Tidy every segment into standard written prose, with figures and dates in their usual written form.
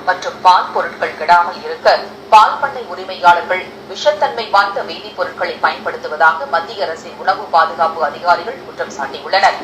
மற்றும் பால் பொருட்கள் கெடாமல் இருக்க பால் பண்ணை உரிமையாளர்கள் விஷத்தன்மை வாய்ந்த வேதிப்பொருட்களை பயன்படுத்துவதாக மத்திய அரசின் உணவு பாதுகாப்பு அதிகாரிகள் குற்றம் சாட்டியுள்ளனர்.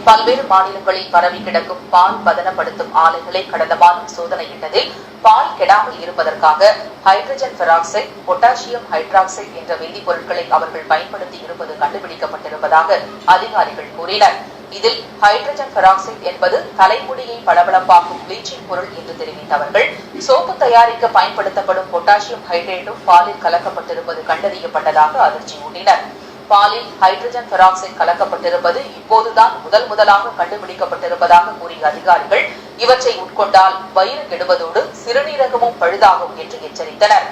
பல்வேறு மாநிலங்களில் பரவி கிடக்கும் பால் பதனப்படுத்தும் ஆலைகளை கடந்த மாதம் சோதனையிட்டதில் பால் கெடாமல் இருப்பதற்காக ஹைட்ரஜன் பெராக்சைடு, பொட்டாசியம் ஹைட்ராக்சைடு என்ற வேதிப்பொருட்களை அவர்கள் பயன்படுத்தி இருப்பது கண்டுபிடிக்கப்பட்டிருப்பதாக அதிகாரிகள் கூறினர். இதில் ஹைட்ரஜன் பெராக்சைடு என்பது தலைமுடியை பளபளப்பாக்கும் பிளீச்சிங் பொருள் என்று தெரிவித்த அவர்கள், சோப்பு தயாரிக்க பயன்படுத்தப்படும் பொட்டாசியம் ஹைட்ரேட்டும் பாலில் கலக்கப்பட்டிருப்பது கண்டறியப்பட்டதாக அதிர்ச்சி ஊட்டினர். பாலில் ஹைட்ரஜன் பெராக்சைடு கலக்கப்பட்டிருப்பது இப்போதுதான் முதலாக கண்டுபிடிக்கப்பட்டிருப்பதாக கூறிய அதிகாரிகள், இவற்றை உட்கொண்டால் வயிறு கெடுவதோடு சிறுநீரகமும் பழுதாகும் என்று எச்சரித்தனர்.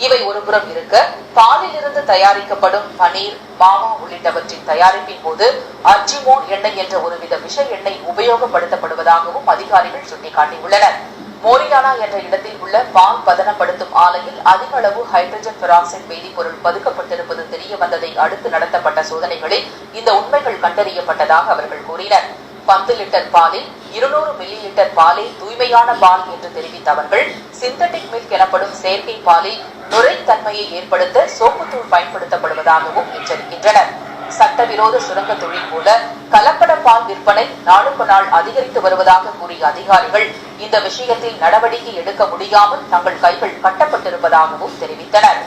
இவை ஒருபுறம் இருக்க, பாலில் இருந்து தயாரிக்கப்படும் பனீர், மாமா உள்ளிட்டவற்றின் தயாரிப்பின் போது அர்ஜிமோன் எண்ணெய் என்ற ஒருவித விஷ எண்ணெய் உபயோகப்படுத்தப்படுவதாகவும் அதிகாரிகள் சுட்டிக்காட்டியுள்ளனர். மோரியானா என்ற இடத்தில் உள்ள பால் பதனப்படுத்தும் ஆலையில் அதிக அளவு ஹைட்ரஜன் பெராக்சைடு வேதிப்பொருள் பதுக்கப்பட்டிருப்பது தெரிய வந்ததை அடுத்து நடத்தப்பட்ட சோதனைகளில் இந்த உண்மைகள் கண்டறியப்பட்டதாக அவர்கள் கூறினர். 10 லிட்டர் பாலில் 200 மில்லி லிட்டர் பாலே தூய்மையான பால் என்று தெரிவித்த அவர்கள், சிந்தட்டிக் மில்க் எனப்படும் செயற்கை பாலில் நுரைத்தன்மையை ஏற்படுத்த சோப்புத்தூள் பயன்படுத்தப்படுவதாகவும் எச்சரிக்கின்றனர். சட்டவிரோத சுரங்க தொழில் போல கலப்பட பால் விற்பனை நாளுக்கு நாள் அதிகரித்து வருவதாக கூறிய அதிகாரிகள், இந்த விஷயத்தில் நடவடிக்கை எடுக்க முடியாமல் தங்கள் கைகள் கட்டப்பட்டிருப்பதாகவும் தெரிவித்தனர்.